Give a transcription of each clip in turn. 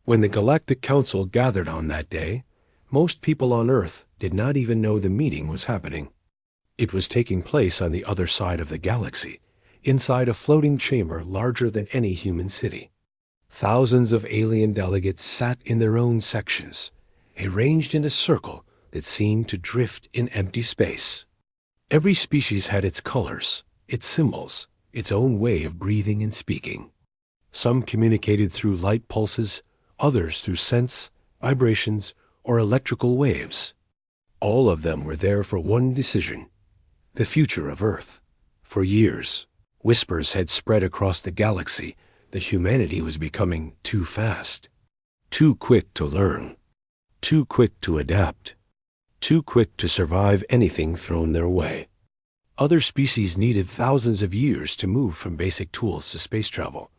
When the Galactic Council gathered on that day, most people on Earth did not even know the meeting was happening. It was taking place on the other side of the galaxy, inside a floating chamber larger than any human city. Thousands of alien delegates sat in their own sections, arranged in a circle that seemed to drift in empty space. Every species had its colors, its symbols, its own way of breathing and speaking. Some communicated through light pulses, others through sense, vibrations, or electrical waves. All of them were there for one decision: the future of Earth. For years, whispers had spread across the galaxy that humanity was becoming too fast, too quick to learn, too quick to adapt, too quick to survive anything thrown their way. Other species needed thousands of years to move from basic tools to space travel,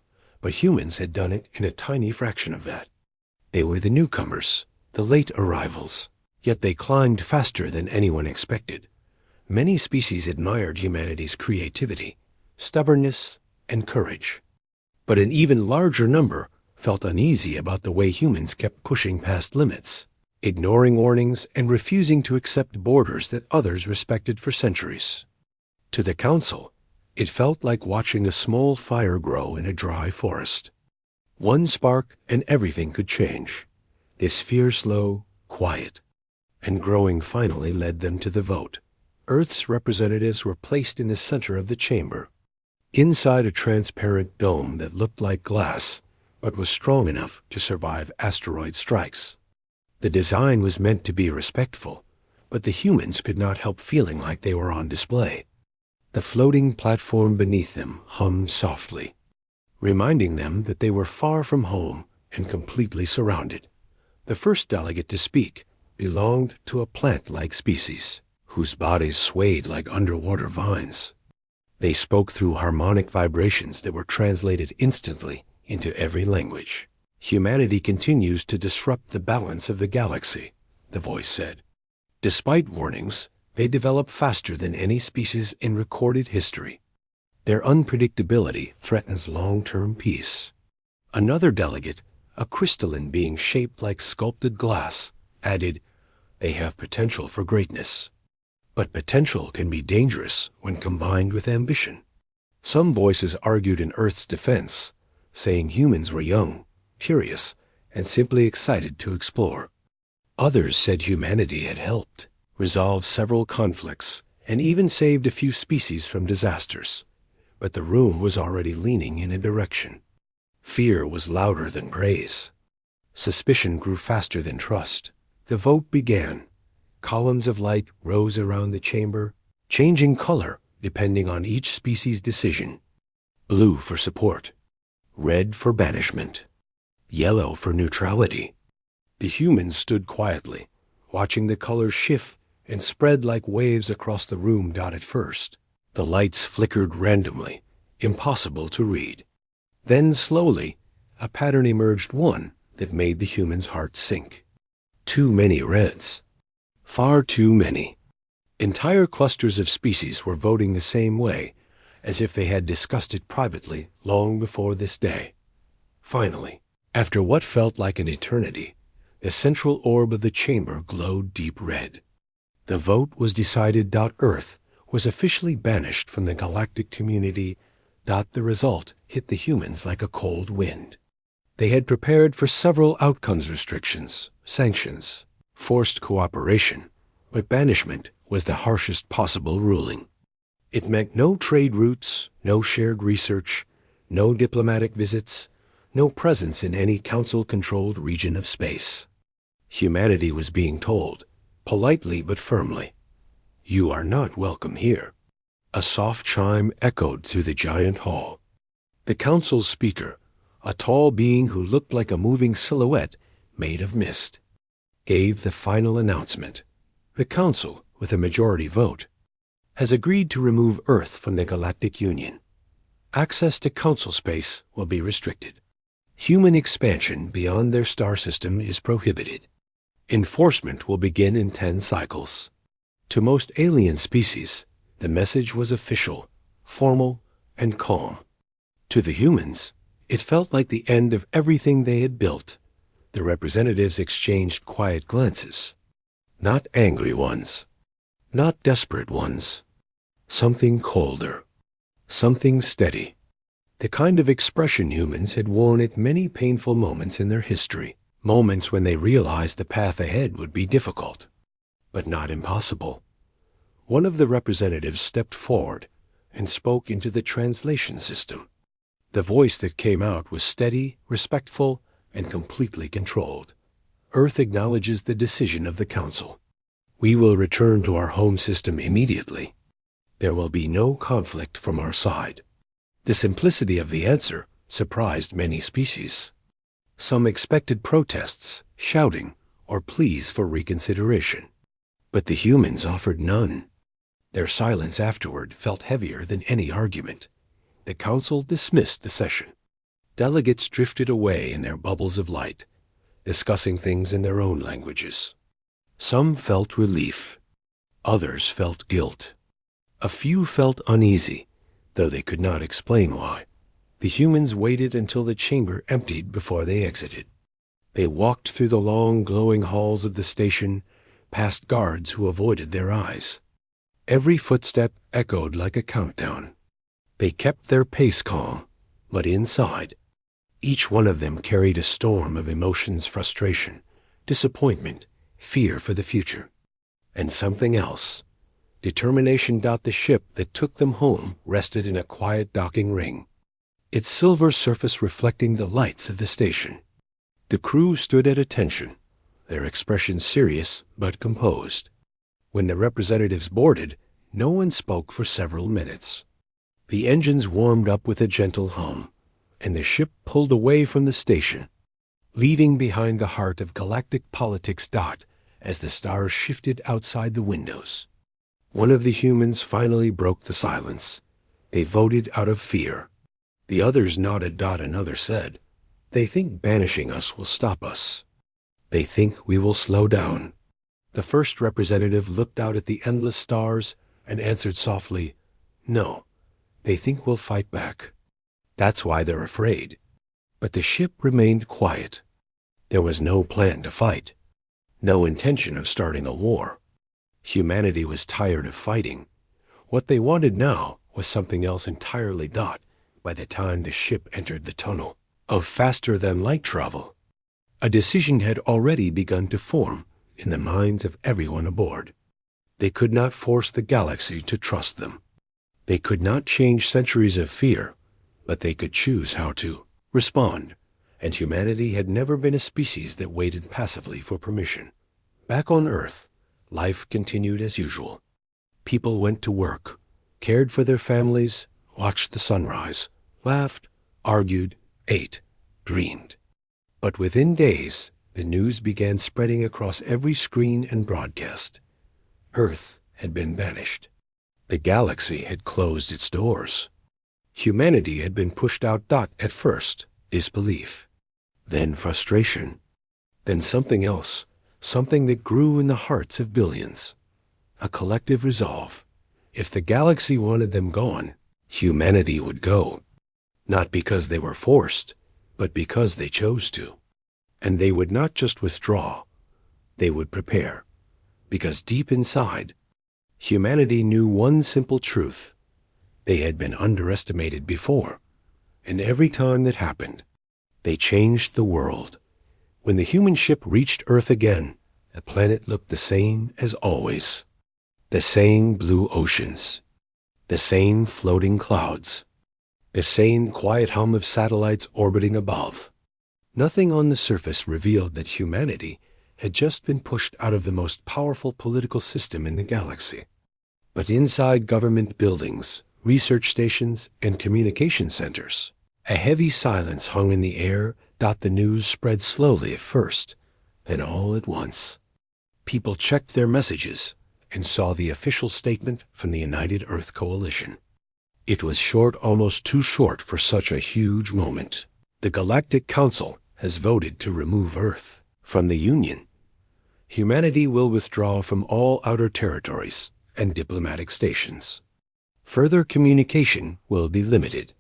but humans had done it in a tiny fraction of that. They were the newcomers, the late arrivals, yet they climbed faster than anyone expected. Many species admired humanity's creativity, stubbornness, and courage. But an even larger number felt uneasy about the way humans kept pushing past limits, ignoring warnings and refusing to accept borders that others respected for centuries. To the Council, it felt like watching a small fire grow in a dry forest. One spark and everything could change. This fear slow, quiet, and growing finally led them to the vote. Earth's representatives were placed in the center of the chamber, inside a transparent dome that looked like glass, but was strong enough to survive asteroid strikes. The design was meant to be respectful, but the humans could not help feeling like they were on display. The floating platform beneath them hummed softly, reminding them that they were far from home and completely surrounded. The first delegate to speak belonged to a plant-like species, whose bodies swayed like underwater vines. They spoke through harmonic vibrations that were translated instantly into every language. "Humanity continues to disrupt the balance of the galaxy," the voice said. "Despite warnings, they develop faster than any species in recorded history. Their unpredictability threatens long-term peace." Another delegate, a crystalline being shaped like sculpted glass, added, "They have potential for greatness. But potential can be dangerous when combined with ambition." Some voices argued in Earth's defense, saying humans were young, curious, and simply excited to explore. Others said humanity had helped, resolved several conflicts, and even saved a few species from disasters. But the room was already leaning in a direction. Fear was louder than praise. Suspicion grew faster than trust. The vote began. Columns of light rose around the chamber, changing color depending on each species' decision. Blue for support, red for banishment, yellow for neutrality. The humans stood quietly, watching the colors shift and spread like waves across the room. At first, the lights flickered randomly, impossible to read. Then slowly, a pattern emerged, one that made the human's heart sink. Too many reds. Far too many. Entire clusters of species were voting the same way, as if they had discussed it privately long before this day. Finally, after what felt like an eternity, the central orb of the chamber glowed deep red. The vote was decided. Earth was officially banished from the galactic community. The result hit the humans like a cold wind. They had prepared for several outcomes: restrictions, sanctions, forced cooperation, but banishment was the harshest possible ruling. It meant no trade routes, no shared research, no diplomatic visits, no presence in any council-controlled region of space. Humanity was being told, politely but firmly, "You are not welcome here." A soft chime echoed through the giant hall. The council's speaker, a tall being who looked like a moving silhouette made of mist, gave the final announcement. The Council, with a majority vote, has agreed to remove Earth from the Galactic Union. Access to Council space will be restricted. Human expansion beyond their star system is prohibited. Enforcement will begin in 10 cycles. To most alien species, the message was official, formal, and calm. To the humans, it felt like the end of everything they had built. The representatives exchanged quiet glances. Not angry ones. Not desperate ones. Something colder. Something steady. The kind of expression humans had worn at many painful moments in their history. Moments when they realized the path ahead would be difficult, but not impossible. One of the representatives stepped forward and spoke into the translation system. The voice that came out was steady, respectful, and completely controlled. Earth acknowledges the decision of the Council. We will return to our home system immediately. There will be no conflict from our side. The simplicity of the answer surprised many species. Some expected protests, shouting, or pleas for reconsideration. But the humans offered none. Their silence afterward felt heavier than any argument. The Council dismissed the session. Delegates drifted away in their bubbles of light, discussing things in their own languages. Some felt relief. Others felt guilt. A few felt uneasy, though they could not explain why. The humans waited until the chamber emptied before they exited. They walked through the long, glowing halls of the station, past guards who avoided their eyes. Every footstep echoed like a countdown. They kept their pace calm, but inside, each one of them carried a storm of emotions: frustration, disappointment, fear for the future, and something else. Determination. The ship that took them home rested in a quiet docking ring, its silver surface reflecting the lights of the station. The crew stood at attention, their expressions serious but composed. When the representatives boarded, no one spoke for several minutes. The engines warmed up with a gentle hum, and the ship pulled away from the station, leaving behind the heart of galactic politics. As the stars shifted outside the windows, one of the humans finally broke the silence. They voted out of fear. The others nodded. Another said, "They think banishing us will stop us. They think we will slow down." The first representative looked out at the endless stars and answered softly, "No, they think we'll fight back. That's why they're afraid." But the ship remained quiet. There was no plan to fight, no intention of starting a war. Humanity was tired of fighting. What they wanted now was something else entirely. By the time the ship entered the tunnel of faster-than-light travel, a decision had already begun to form in the minds of everyone aboard. They could not force the galaxy to trust them. They could not change centuries of fear, but they could choose how to respond. And humanity had never been a species that waited passively for permission. Back on Earth, life continued as usual. People went to work, cared for their families, watched the sunrise, laughed, argued, ate, dreamed. But within days, the news began spreading across every screen and broadcast. Earth had been banished. The galaxy had closed its doors. Humanity had been pushed out. At first, disbelief. Then frustration. Then something else, something that grew in the hearts of billions. A collective resolve. If the galaxy wanted them gone, humanity would go. Not because they were forced, but because they chose to. And they would not just withdraw. They would prepare. Because deep inside, humanity knew one simple truth. They had been underestimated before. And every time that happened, they changed the world. When the human ship reached Earth again, the planet looked the same as always. The same blue oceans. The same floating clouds. The same quiet hum of satellites orbiting above. Nothing on the surface revealed that humanity had just been pushed out of the most powerful political system in the galaxy. But inside government buildings, research stations, and communication centers, a heavy silence hung in the air. The news spread slowly at first, then all at once. People checked their messages and saw the official statement from the United Earth Coalition. It was short, almost too short for such a huge moment. The Galactic Council has voted to remove Earth from the Union. Humanity will withdraw from all outer territories and diplomatic stations. Further communication will be limited.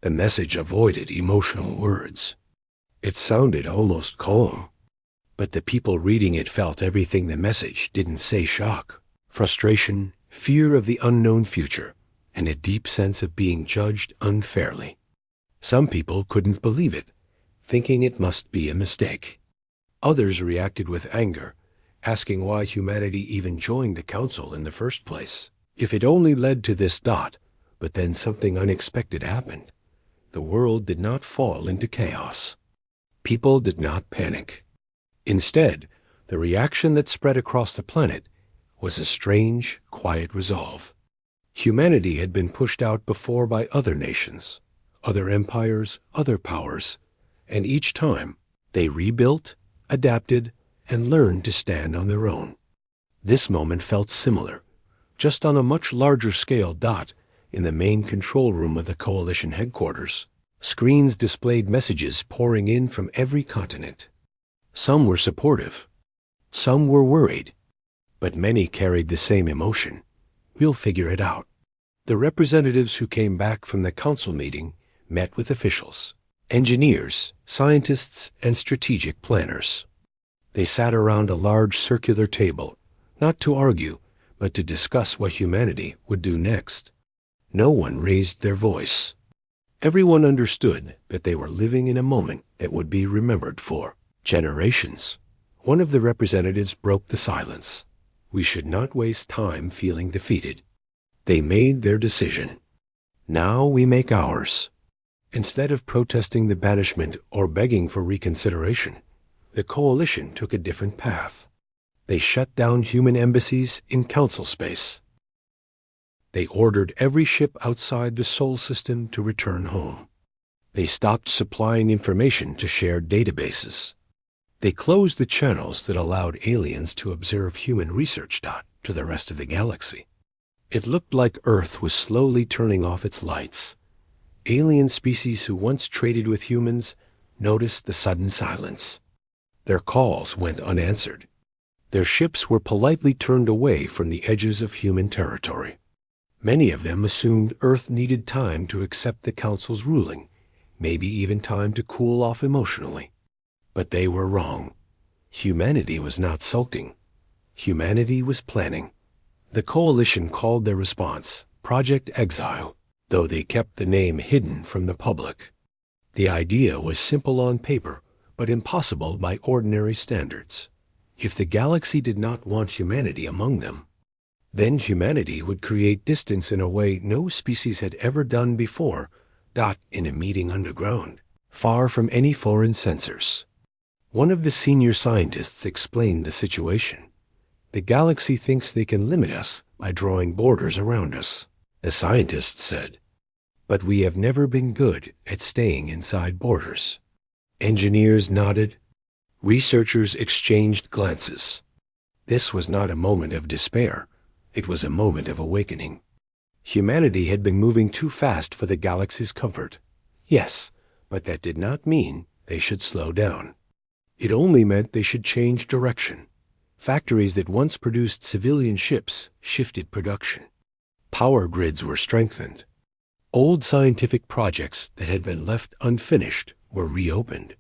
The message avoided emotional words. It sounded almost calm, But the people reading it felt everything the message didn't say: shock, frustration, fear of the unknown future, and a deep sense of being judged unfairly. Some people couldn't believe it, thinking it must be a mistake. Others reacted with anger, asking why humanity even joined the council in the first place. If it only led to this. But then something unexpected happened. The world did not fall into chaos. People did not panic. Instead, the reaction that spread across the planet was a strange, quiet resolve. Humanity had been pushed out before by other nations, other empires, other powers, and each time they rebuilt, adapted, and learned to stand on their own. This moment felt similar, just on a much larger scale. In the main control room of the coalition headquarters, screens displayed messages pouring in from every continent. Some were supportive, some were worried, but many carried the same emotion: we'll figure it out. The representatives who came back from the council meeting met with officials, engineers, scientists, and strategic planners. They sat around a large circular table, not to argue, but to discuss what humanity would do next. No one raised their voice. Everyone understood that they were living in a moment that would be remembered for generations. One of the representatives broke the silence. We should not waste time feeling defeated. They made their decision. Now we make ours. Instead of protesting the banishment or begging for reconsideration, the coalition took a different path. They shut down human embassies in council space. They ordered every ship outside the Sol system to return home. They stopped supplying information to shared databases. They closed the channels that allowed aliens to observe human research to the rest of the galaxy. It looked like Earth was slowly turning off its lights. Alien species who once traded with humans noticed the sudden silence. Their calls went unanswered. Their ships were politely turned away from the edges of human territory. Many of them assumed Earth needed time to accept the Council's ruling, maybe even time to cool off emotionally. But they were wrong. Humanity was not sulking. Humanity was planning. The Coalition called their response Project Exile, though they kept the name hidden from the public. The idea was simple on paper, but impossible by ordinary standards. If the galaxy did not want humanity among them, then humanity would create distance in a way no species had ever done before. In a meeting underground, far from any foreign censors. One of the senior scientists explained the situation. The galaxy thinks they can limit us by drawing borders around us, the scientist said. But we have never been good at staying inside borders. Engineers nodded. Researchers exchanged glances. This was not a moment of despair. It was a moment of awakening. Humanity had been moving too fast for the galaxy's comfort. Yes, but that did not mean they should slow down. It only meant they should change direction. Factories that once produced civilian ships shifted production. Power grids were strengthened. Old scientific projects that had been left unfinished were reopened.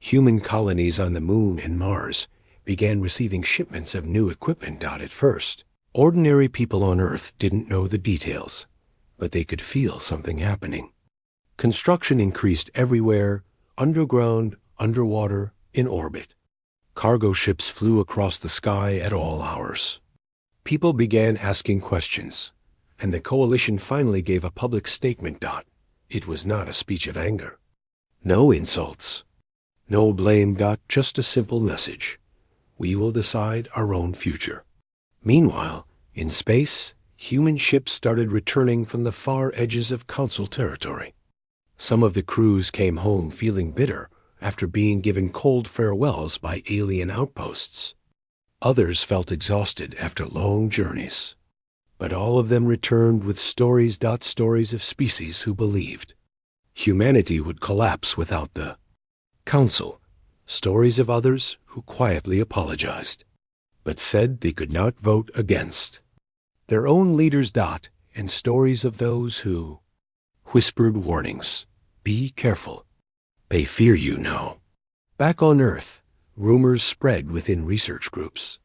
Human colonies on the Moon and Mars began receiving shipments of new equipment. At first, ordinary people on Earth didn't know the details, but they could feel something happening. Construction increased everywhere, underground, underwater, in orbit. Cargo ships flew across the sky at all hours. People began asking questions, and the Coalition finally gave a public statement. It was not a speech of anger. No insults. No blame. Just a simple message. We will decide our own future. Meanwhile, in space, human ships started returning from the far edges of Council territory. Some of the crews came home feeling bitter after being given cold farewells by alien outposts. Others felt exhausted after long journeys. But all of them returned with stories. Stories of species who believed humanity would collapse without the Council. Stories of others who quietly apologized, but said they could not vote against their own leaders. And stories of those who whispered warnings. Be careful. They fear you now. Back on Earth, Rumors spread within research groups.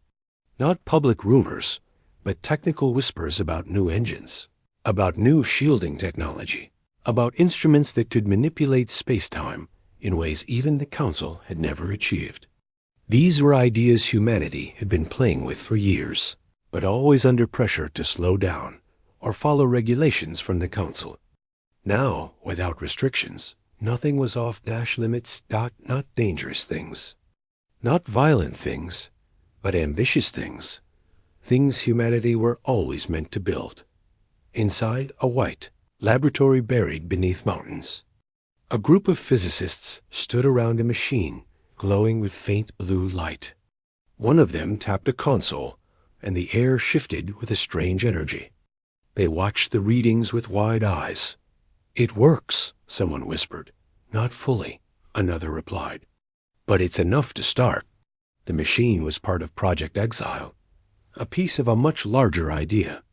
Not public rumors, but technical whispers about new engines, about new shielding technology, about instruments that could manipulate space-time in ways even the Council had never achieved. These were ideas humanity had been playing with for years, but always under pressure to slow down or follow regulations from the Council. Now, without restrictions, nothing was off-limits, not dangerous things. Not violent things, but ambitious things. Things humanity were always meant to build. Inside a white laboratory buried beneath mountains, a group of physicists stood around a machine glowing with faint blue light. One of them tapped a console, and the air shifted with a strange energy. They watched the readings with wide eyes. "It works," someone whispered. "Not fully," another replied. "But it's enough to start." The machine was part of Project Exile, a piece of a much larger idea,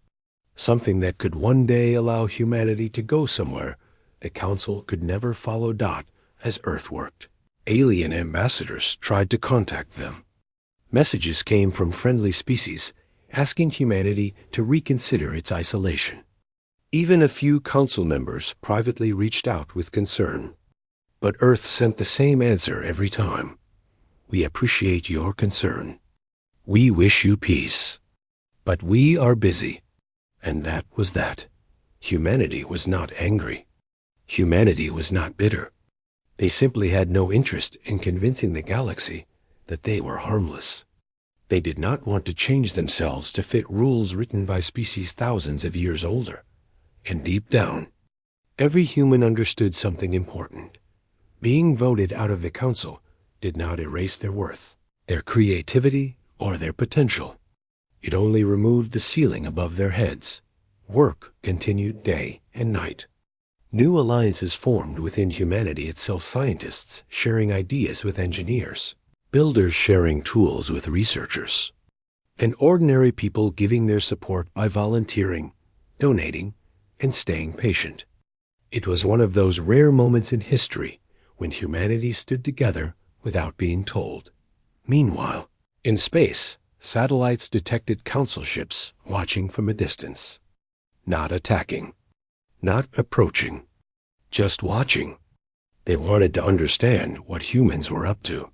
something that could one day allow humanity to go somewhere the Council could never follow as Earth worked. Alien ambassadors tried to contact them. Messages came from friendly species asking humanity to reconsider its isolation. Even a few Council members privately reached out with concern. But Earth sent the same answer every time. "We appreciate your concern. We wish you peace. But we are busy." And that was that. Humanity was not angry. Humanity was not bitter. They simply had no interest in convincing the galaxy that they were harmless. They did not want to change themselves to fit rules written by species thousands of years older. And deep down, every human understood something important. Being voted out of the Council did not erase their worth, their creativity, or their potential. It only removed the ceiling above their heads. Work continued day and night. New alliances formed within humanity itself, scientists sharing ideas with engineers, builders sharing tools with researchers, and ordinary people giving their support by volunteering, donating, and staying patient. It was one of those rare moments in history when humanity stood together without being told. Meanwhile, in space, satellites detected Council ships watching from a distance. Not attacking. Not approaching. Just watching. They wanted to understand what humans were up to.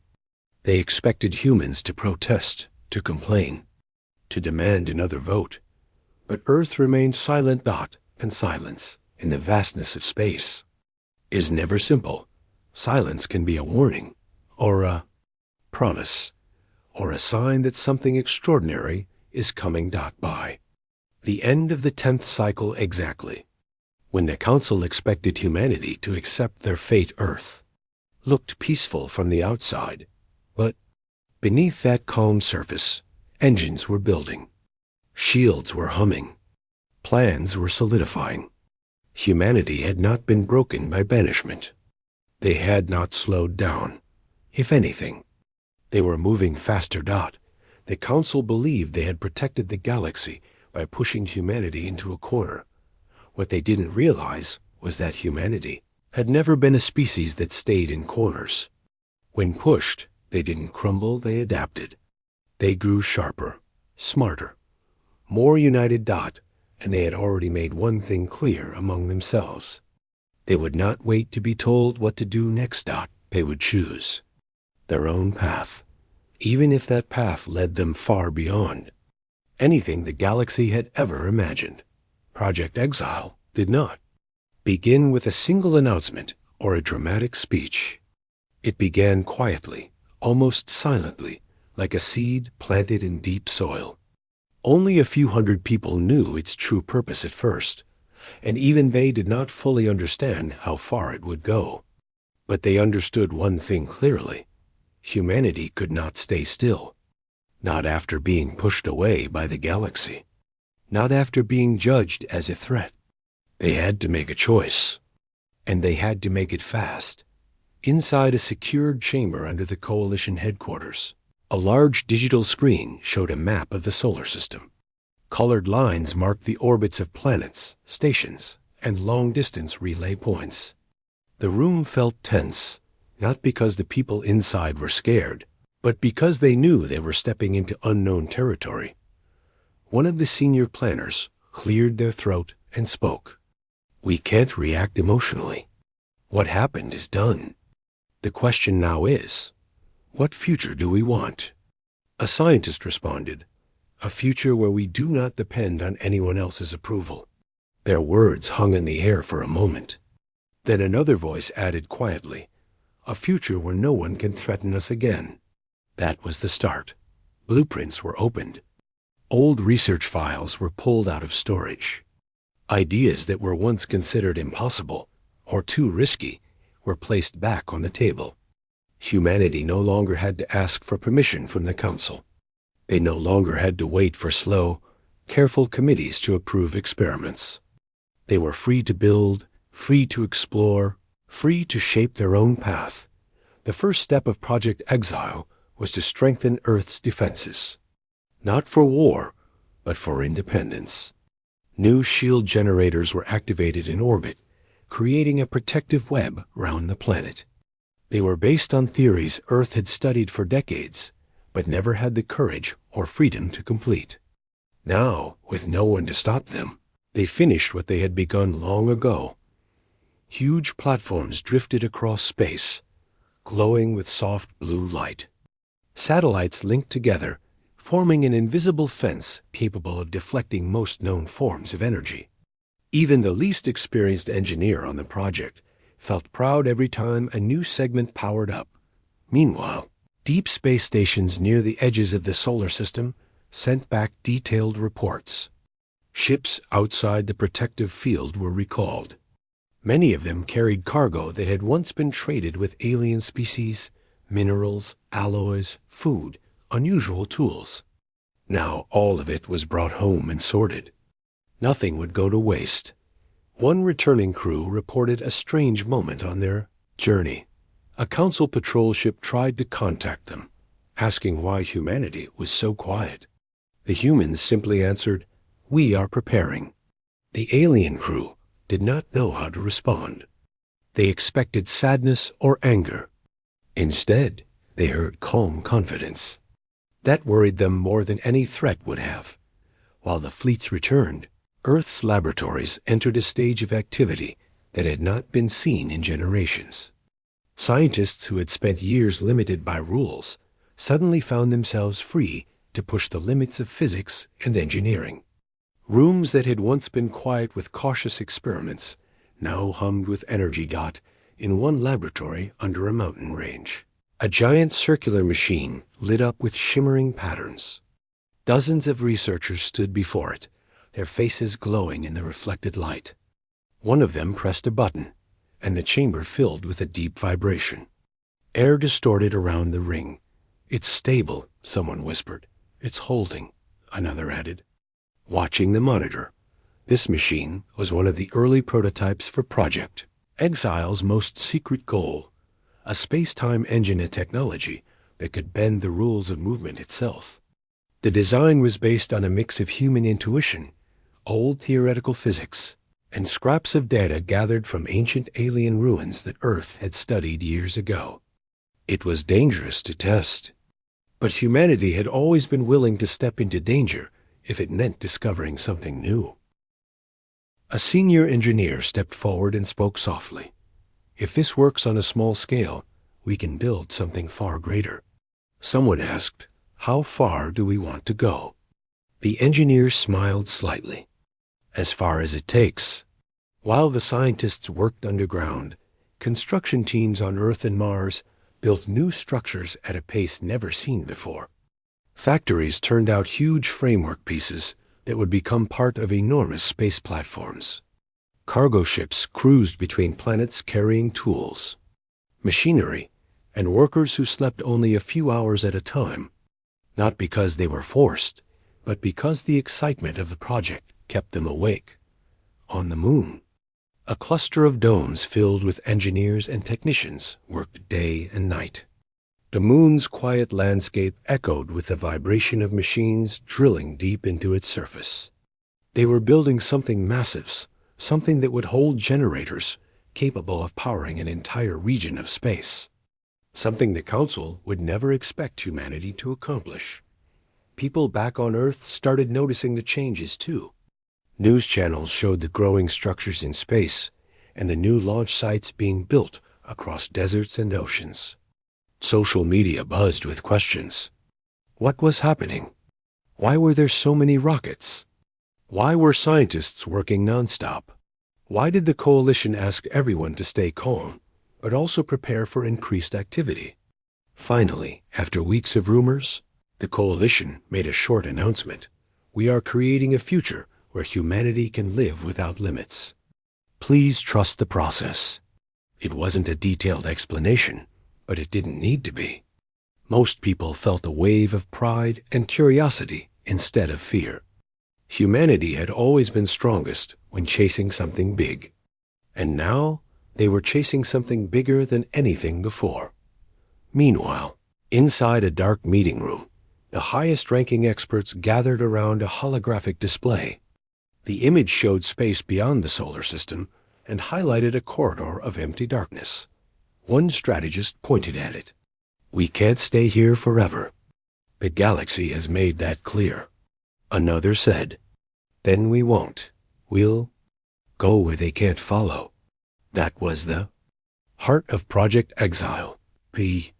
They expected humans to protest, to complain, to demand another vote. But Earth remained silent. And silence, in the vastness of space, is never simple. Silence can be a warning, or a promise, or a sign that something extraordinary is coming. By the end of the 10th cycle exactly, when the Council expected humanity to accept their fate, Earth looked peaceful from the outside, but beneath that calm surface, engines were building, shields were humming, plans were solidifying. Humanity had not been broken by banishment. They had not slowed down. If anything, they were moving faster. The Council believed they had protected the galaxy by pushing humanity into a corner. What they didn't realize was that humanity had never been a species that stayed in corners. When pushed, they didn't crumble, they adapted. They grew sharper, smarter, more united. And they had already made one thing clear among themselves. They would not wait to be told what to do next. They would choose their own path, even if that path led them far beyond anything the galaxy had ever imagined. Project Exile did not begin with a single announcement or a dramatic speech. It began quietly, almost silently, like a seed planted in deep soil. Only a few hundred people knew its true purpose at first, and even they did not fully understand how far it would go. But they understood one thing clearly. Humanity could not stay still. Not after being pushed away by the galaxy. Not after being judged as a threat. They had to make a choice. And they had to make it fast. Inside a secured chamber under the Coalition headquarters, a large digital screen showed a map of the solar system. Colored lines marked the orbits of planets, stations, and long-distance relay points. The room felt tense, not because the people inside were scared, But because they knew they were stepping into unknown territory, one of the senior planners cleared their throat and spoke. "We can't react emotionally. What happened is done. The question now is, what future do we want?" A scientist responded, "A future where we do not depend on anyone else's approval." Their words hung in the air for a moment. Then another voice added quietly, "A future where no one can threaten us again." That was the start. Blueprints were opened. Old research files were pulled out of storage. Ideas that were once considered impossible or too risky were placed back on the table. Humanity no longer had to ask for permission from the Council. They no longer had to wait for slow, careful committees to approve experiments. They were free to build, free to explore, free to shape their own path. The first step of Project Exile was to strengthen Earth's defenses. Not for war, but for independence. New shield generators were activated in orbit, creating a protective web round the planet. They were based on theories Earth had studied for decades, but never had the courage or freedom to complete. Now, with no one to stop them, they finished what they had begun long ago. Huge platforms drifted across space, glowing with soft blue light. Satellites linked together, forming an invisible fence capable of deflecting most known forms of energy. Even the least experienced engineer on the project felt proud every time a new segment powered up. Meanwhile, deep space stations near the edges of the solar system sent back detailed reports. Ships outside the protective field were recalled. Many of them carried cargo that had once been traded with alien species, minerals, alloys, food, unusual tools. Now all of it was brought home and sorted. Nothing would go to waste. One returning crew reported a strange moment on their journey. A Council patrol ship tried to contact them, asking why humanity was so quiet. The humans simply answered, "We are preparing." The alien crew did not know how to respond. They expected sadness or anger. Instead, they heard calm confidence. That worried them more than any threat would have. While the fleets returned, Earth's laboratories entered a stage of activity that had not been seen in generations. Scientists who had spent years limited by rules suddenly found themselves free to push the limits of physics and engineering. Rooms that had once been quiet with cautious experiments now hummed with energy in one laboratory under a mountain range. A giant circular machine lit up with shimmering patterns. Dozens of researchers stood before it, their faces glowing in the reflected light. One of them pressed a button, and the chamber filled with a deep vibration. Air distorted around the ring. "It's stable," someone whispered. "It's holding," another added. Watching the monitor, this machine was one of the early prototypes for Project Exile's most secret goal, a space-time engine and technology that could bend the rules of movement itself. The design was based on a mix of human intuition, old theoretical physics, and scraps of data gathered from ancient alien ruins that Earth had studied years ago. It was dangerous to test, but humanity had always been willing to step into danger if it meant discovering something new. A senior engineer stepped forward and spoke softly. "If this works on a small scale, we can build something far greater." Someone asked, "How far do we want to go?" The engineer smiled slightly. "As far as it takes." While the scientists worked underground, construction teams on Earth and Mars built new structures at a pace never seen before. Factories turned out huge framework pieces that would become part of enormous space platforms. Cargo ships cruised between planets carrying tools, machinery, and workers who slept only a few hours at a time, not because they were forced, but because the excitement of the project kept them awake. On the moon, a cluster of domes filled with engineers and technicians worked day and night. The moon's quiet landscape echoed with the vibration of machines drilling deep into its surface. They were building something massive, something that would hold generators capable of powering an entire region of space. something the Council would never expect humanity to accomplish. People back on Earth started noticing the changes too. News channels showed the growing structures in space and the new launch sites being built across deserts and oceans. Social media buzzed with questions. What was happening? Why were there so many rockets? Why were scientists working nonstop? Why did the coalition ask everyone to stay calm, but also prepare for increased activity? Finally, after weeks of rumors, the coalition made a short announcement. We are creating a future where humanity can live without limits. Please trust the process. It wasn't a detailed explanation, but it didn't need to be. Most people felt a wave of pride and curiosity instead of fear. Humanity had always been strongest when chasing something big. And now they were chasing something bigger than anything before. Meanwhile, inside a dark meeting room, the highest-ranking experts gathered around a holographic display. The image showed space beyond the solar system and highlighted a corridor of empty darkness. One strategist pointed at it. We can't stay here forever. The galaxy has made that clear. Another said, then we won't. We'll go where they can't follow. That was the heart of Project Exile, the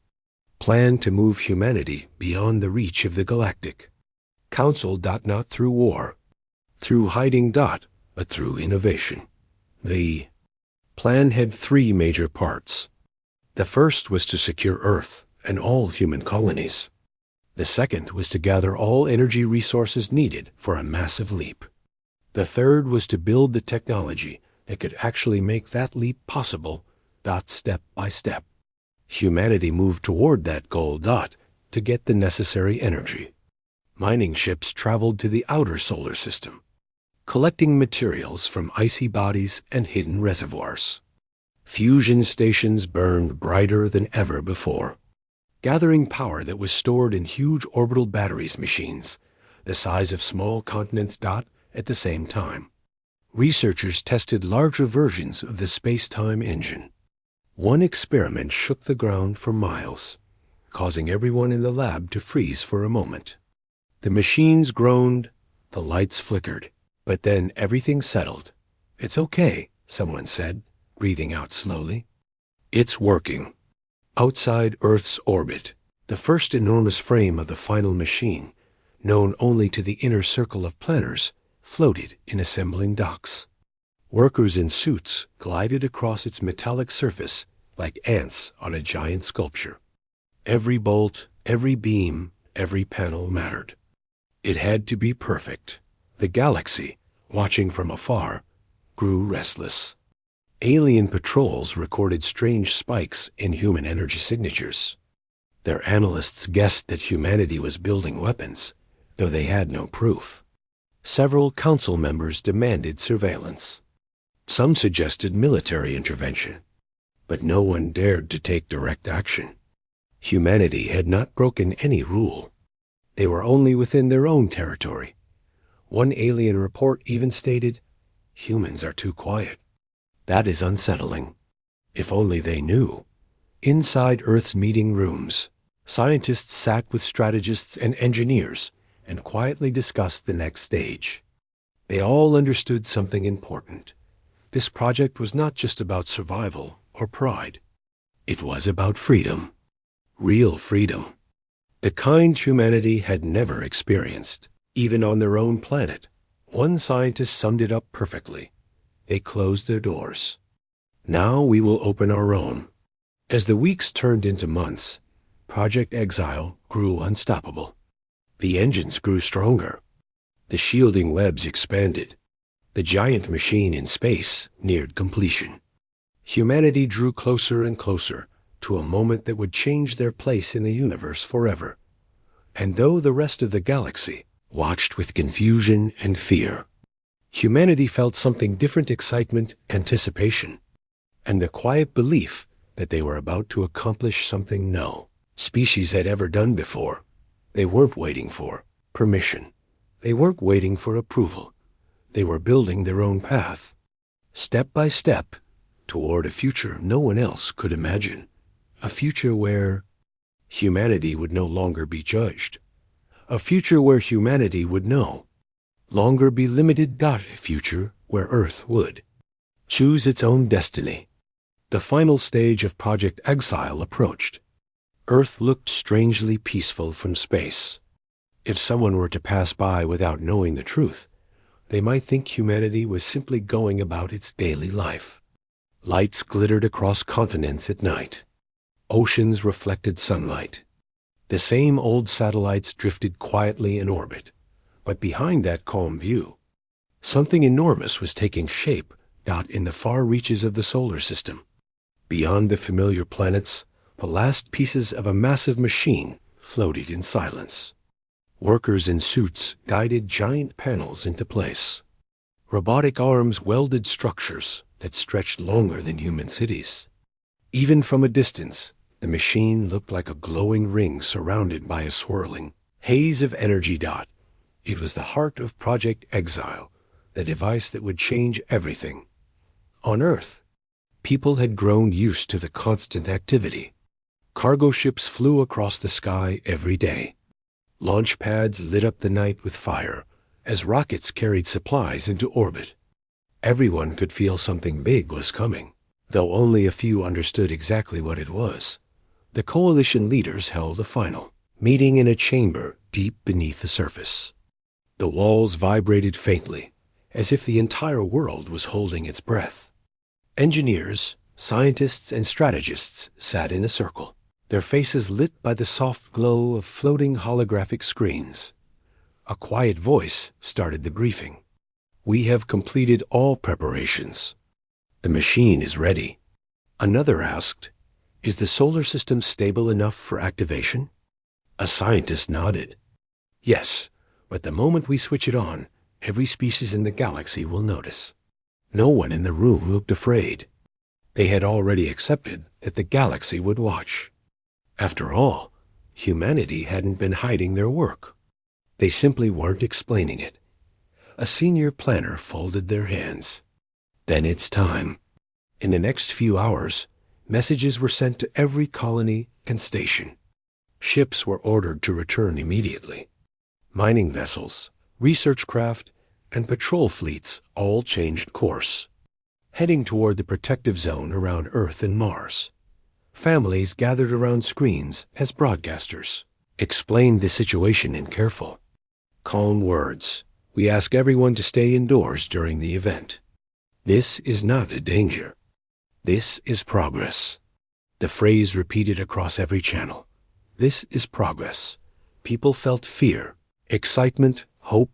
plan to move humanity beyond the reach of the galactic. Council. Not through war, through hiding. But through innovation. The plan had three major parts. The first was to secure Earth and all human colonies. The second was to gather all energy resources needed for a massive leap. The third was to build the technology that could actually make that leap possible. Step by step. Humanity moved toward that goal. To get the necessary energy. Mining ships traveled to the outer solar system, collecting materials from icy bodies and hidden reservoirs. Fusion stations burned brighter than ever before, gathering power that was stored in huge orbital batteries machines, the size of small continents. At the same time, researchers tested larger versions of the space-time engine. One experiment shook the ground for miles, causing everyone in the lab to freeze for a moment. The machines groaned, the lights flickered, but then everything settled. It's okay, someone said, breathing out slowly. It's working. Outside Earth's orbit, the first enormous frame of the final machine, known only to the inner circle of planners, floated in assembling docks. Workers in suits glided across its metallic surface like ants on a giant sculpture. Every bolt, every beam, every panel mattered. It had to be perfect. The galaxy, watching from afar, grew restless. Alien patrols recorded strange spikes in human energy signatures. Their analysts guessed that humanity was building weapons, though they had no proof. Several council members demanded surveillance. Some suggested military intervention, but no one dared to take direct action. Humanity had not broken any rule. They were only within their own territory. One alien report even stated, humans are too quiet. That is unsettling. If only they knew. Inside Earth's meeting rooms, scientists sat with strategists and engineers and quietly discussed the next stage. They all understood something important. This project was not just about survival or pride. It was about freedom. Real freedom. The kind humanity had never experienced, even on their own planet. One scientist summed it up perfectly. They closed their doors. Now we will open our own. As the weeks turned into months, Project Exile grew unstoppable. The engines grew stronger. The shielding webs expanded. The giant machine in space neared completion. Humanity drew closer and closer to a moment that would change their place in the universe forever. And though the rest of the galaxy watched with confusion and fear, humanity felt something different: excitement, anticipation, and the quiet belief that they were about to accomplish something no species had ever done before. They weren't waiting for permission. They weren't waiting for approval. They were building their own path, step by step, toward a future no one else could imagine. A future where humanity would no longer be judged. A future where humanity would no longer be limited. A future where Earth would choose its own destiny. The final stage of Project Exile approached. Earth looked strangely peaceful from space. If someone were to pass by without knowing the truth, they might think humanity was simply going about its daily life. Lights glittered across continents at night. Oceans reflected sunlight. The same old satellites drifted quietly in orbit. But behind that calm view, something enormous was taking shape. In the far reaches of the solar system. Beyond the familiar planets, the last pieces of a massive machine floated in silence. Workers in suits guided giant panels into place. Robotic arms welded structures that stretched longer than human cities. Even from a distance, the machine looked like a glowing ring surrounded by a swirling haze of energy. It was the heart of Project Exile, the device that would change everything. On Earth, people had grown used to the constant activity. Cargo ships flew across the sky every day. Launch pads lit up the night with fire as rockets carried supplies into orbit. Everyone could feel something big was coming, though only a few understood exactly what it was. The coalition leaders held a final meeting in a chamber deep beneath the surface. The walls vibrated faintly, as if the entire world was holding its breath. Engineers, scientists, and strategists sat in a circle, their faces lit by the soft glow of floating holographic screens. A quiet voice started the briefing. "We have completed all preparations. The machine is ready." Another asked, "Is the solar system stable enough for activation?" A scientist nodded. "Yes, but the moment we switch it on, every species in the galaxy will notice." No one in the room looked afraid. They had already accepted that the galaxy would watch. After all, humanity hadn't been hiding their work. They simply weren't explaining it. A senior planner folded their hands. "Then it's time." In the next few hours, messages were sent to every colony and station. Ships were ordered to return immediately. Mining vessels, research craft, and patrol fleets all changed course, heading toward the protective zone around Earth and Mars. Families gathered around screens as broadcasters explained the situation in careful, calm words. "We ask everyone to stay indoors during the event. This is not a danger. This is progress." The phrase repeated across every channel. This is progress. People felt fear, excitement, hope,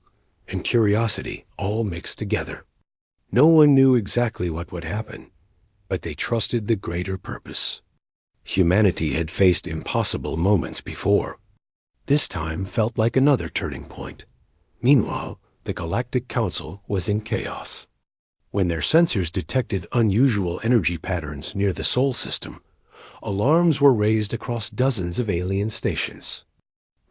and curiosity all mixed together. No one knew exactly what would happen, but they trusted the greater purpose. Humanity had faced impossible moments before. This time felt like another turning point. Meanwhile, the Galactic Council was in chaos. When their sensors detected unusual energy patterns near the Sol system, alarms were raised across dozens of alien stations.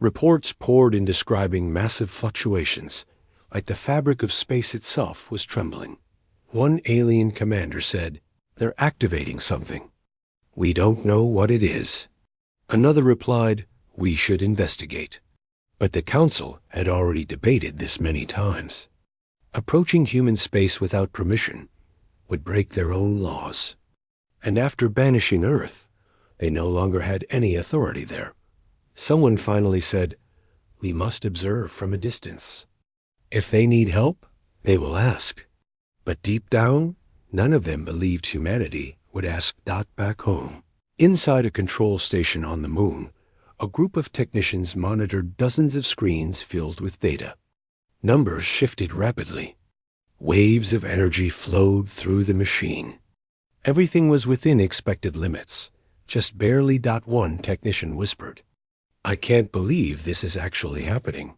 Reports poured in describing massive fluctuations, like the fabric of space itself was trembling. One alien commander said, "They're activating something. We don't know what it is." Another replied, "We should investigate." But the Council had already debated this many times. Approaching human space without permission would break their own laws. And after banishing Earth, they no longer had any authority there. Someone finally said, "We must observe from a distance. If they need help, they will ask." But deep down, none of them believed humanity would ask. Back home, inside a control station on the moon, a group of technicians monitored dozens of screens filled with data. Numbers shifted rapidly. Waves of energy flowed through the machine. Everything was within expected limits, just barely. One technician whispered, "I can't believe this is actually happening."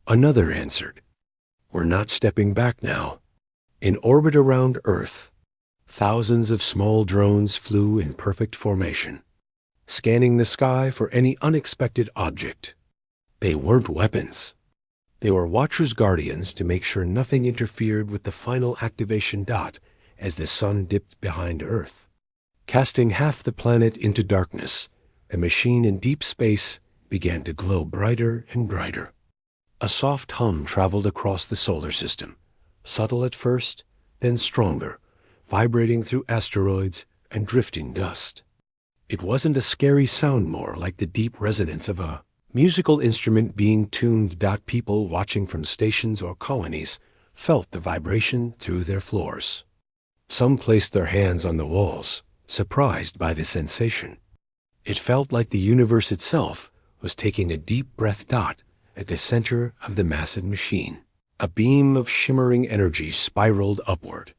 Another answered, "We're not stepping back now." In orbit around Earth, thousands of small drones flew in perfect formation, scanning the sky for any unexpected object. They weren't weapons. They were Watcher's guardians to make sure nothing interfered with the final activation. As the sun dipped behind Earth, Casting half the planet into darkness, a machine in deep space began to glow brighter and brighter. A soft hum traveled across the solar system, subtle at first, then stronger, vibrating through asteroids and drifting dust. It wasn't a scary sound more, like the deep resonance of a musical instrument being tuned. People watching from stations or colonies felt the vibration through their floors. Some placed their hands on the walls, surprised by the sensation. It felt like the universe itself was taking a deep breath. At the center of the massive machine, a beam of shimmering energy spiraled upward.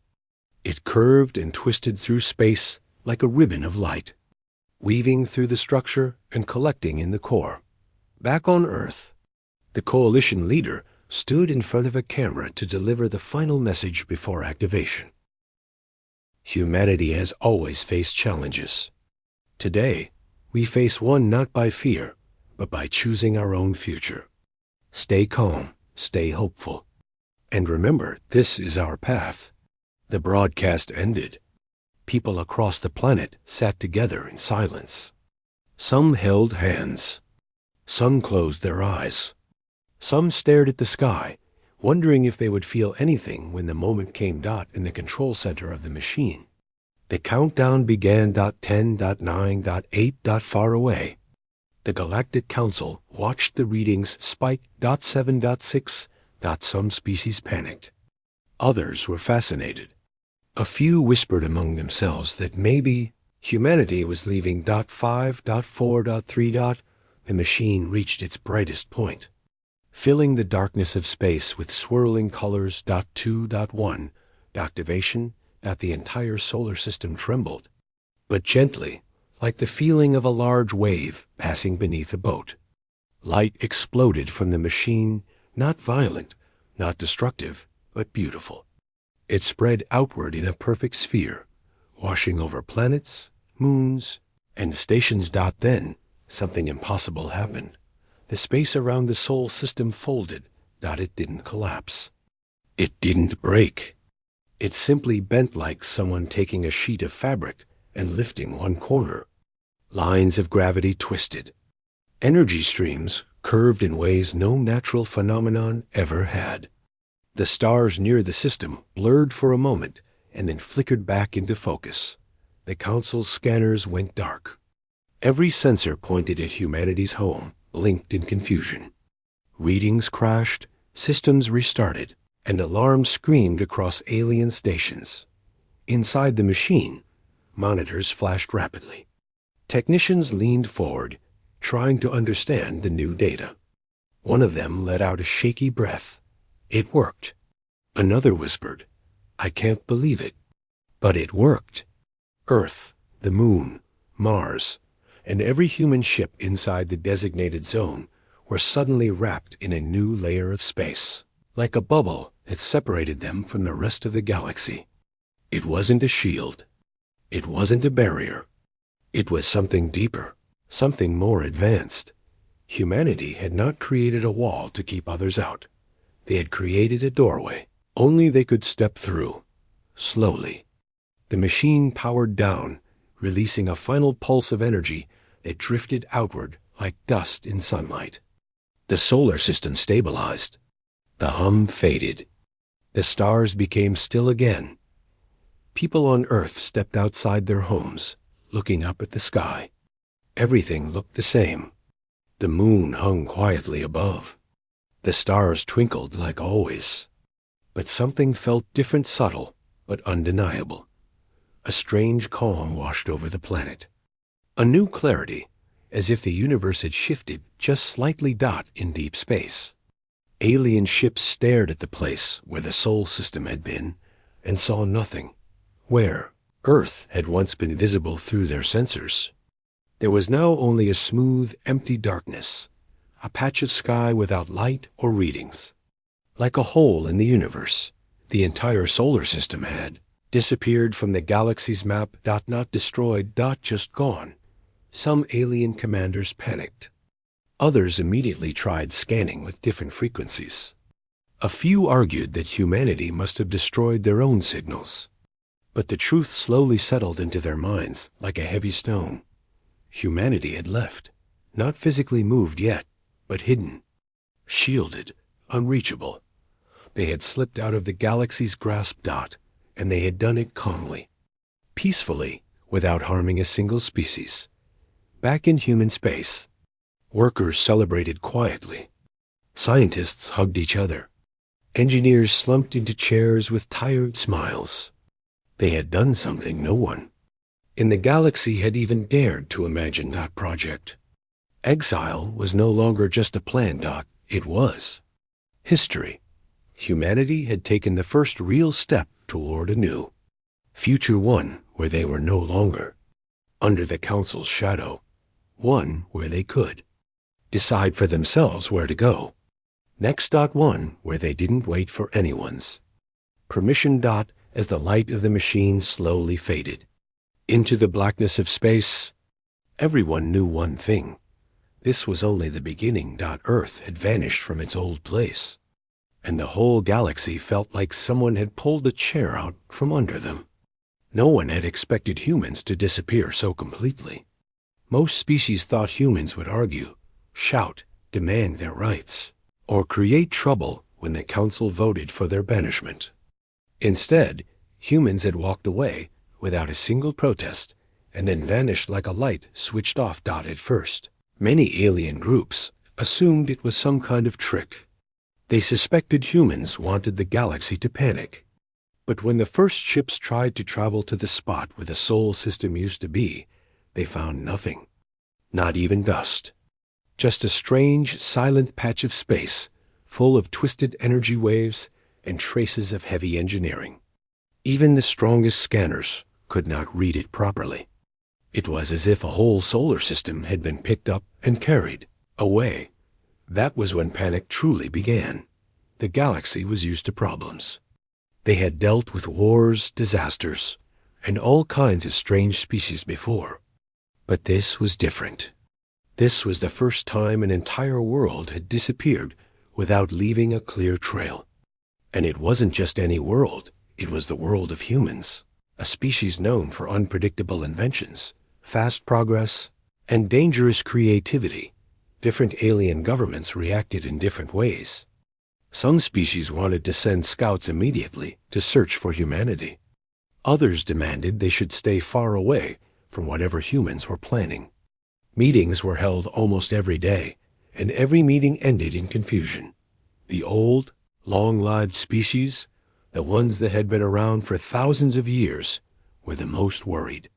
It curved and twisted through space like a ribbon of light, weaving through the structure and collecting in the core. Back on Earth, the coalition leader stood in front of a camera to deliver the final message before activation. Humanity has always faced challenges. Today, we face one not by fear, but by choosing our own future. Stay calm, stay hopeful. And remember, this is our path. The broadcast ended. People across the planet sat together in silence. Some held hands. Some closed their eyes. Some stared at the sky, wondering if they would feel anything when the moment came. In the control center of the machine, the countdown began. 10, 9, 8. Far away. The Galactic Council watched the readings spike. 7, 6. Some species panicked. Others were fascinated. A few whispered among themselves that maybe humanity was leaving. 5, 4, 3. The machine reached its brightest point, filling the darkness of space with swirling colors. 2, 1. Activation. The entire solar system trembled, but gently, like the feeling of a large wave passing beneath a boat. Light exploded from the machine, not violent, not destructive, but beautiful. It spread outward in a perfect sphere, washing over planets, moons, and stations. Then, something impossible happened. The space around the solar system folded. It didn't collapse. It didn't break. It simply bent, like someone taking a sheet of fabric and lifting one corner. Lines of gravity twisted. Energy streams curved in ways no natural phenomenon ever had. The stars near the system blurred for a moment and then flickered back into focus. The Council's scanners went dark. Every sensor pointed at humanity's home, blinked in confusion. Readings crashed, systems restarted, and alarms screamed across alien stations. Inside the machine, monitors flashed rapidly. Technicians leaned forward, trying to understand the new data. One of them let out a shaky breath. It worked. Another whispered, "I can't believe it." But it worked. Earth, the Moon, Mars, and every human ship inside the designated zone were suddenly wrapped in a new layer of space, like a bubble that separated them from the rest of the galaxy. It wasn't a shield. It wasn't a barrier. It was something deeper, something more advanced. Humanity had not created a wall to keep others out. They had created a doorway. Only they could step through, slowly. The machine powered down, releasing a final pulse of energy that drifted outward like dust in sunlight. The solar system stabilized. The hum faded. The stars became still again. People on Earth stepped outside their homes, looking up at the sky. Everything looked the same. The moon hung quietly above. The stars twinkled like always. But something felt different, subtle, but undeniable. A strange calm washed over the planet. A new clarity, as if the universe had shifted just slightly. In deep space, alien ships stared at the place where the Sol system had been and saw nothing. Where Earth had once been visible through their sensors, there was now only a smooth, empty darkness, a patch of sky without light or readings. Like a hole in the universe, the entire solar system had disappeared from the galaxy's map. Not destroyed. Just gone. Some alien commanders panicked. Others immediately tried scanning with different frequencies. A few argued that humanity must have destroyed their own signals. But the truth slowly settled into their minds like a heavy stone. Humanity had left, not physically moved yet, but hidden, shielded, unreachable. They had slipped out of the galaxy's grasp. And they had done it calmly, peacefully, without harming a single species. Back in human space, workers celebrated quietly. Scientists hugged each other. Engineers slumped into chairs with tired smiles. They had done something no one in the galaxy had even dared to imagine that project. Exile was no longer just a plan. It was history. Humanity had taken the first real step toward a new future, one where they were no longer under the Council's shadow, one where they could decide for themselves where to go next. One where they didn't wait for anyone's permission. As the light of the machine slowly faded into the blackness of space, everyone knew one thing. This was only the beginning. Earth had vanished from its old place, and the whole galaxy felt like someone had pulled a chair out from under them. No one had expected humans to disappear so completely. Most species thought humans would argue, shout, demand their rights, or create trouble when the Council voted for their banishment. Instead, humans had walked away without a single protest and then vanished like a light switched off. At first, many alien groups assumed it was some kind of trick. They suspected humans wanted the galaxy to panic. But when the first ships tried to travel to the spot where the Sol system used to be, they found nothing. Not even dust. Just a strange, silent patch of space, full of twisted energy waves and traces of heavy engineering. Even the strongest scanners could not read it properly. It was as if a whole solar system had been picked up and carried away. That was when panic truly began. The galaxy was used to problems. They had dealt with wars, disasters, and all kinds of strange species before. But this was different. This was the first time an entire world had disappeared without leaving a clear trail. And it wasn't just any world, it was the world of humans, a species known for unpredictable inventions, fast progress, and dangerous creativity. Different alien governments reacted in different ways. Some species wanted to send scouts immediately to search for humanity. Others demanded they should stay far away from whatever humans were planning. Meetings were held almost every day, and every meeting ended in confusion. The old, long-lived species, the ones that had been around for thousands of years, were the most worried.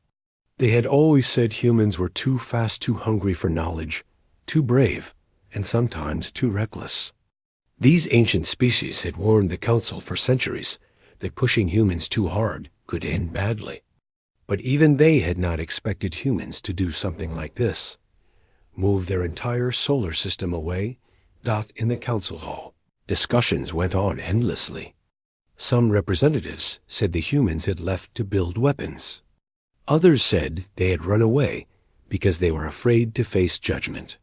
They had always said humans were too fast, too hungry for knowledge, too brave, and sometimes too reckless. These ancient species had warned the Council for centuries that pushing humans too hard could end badly. But even they had not expected humans to do something like this. Move their entire solar system away. In the Council Hall, discussions went on endlessly. Some representatives said the humans had left to build weapons. Others said they had run away because they were afraid to face judgment.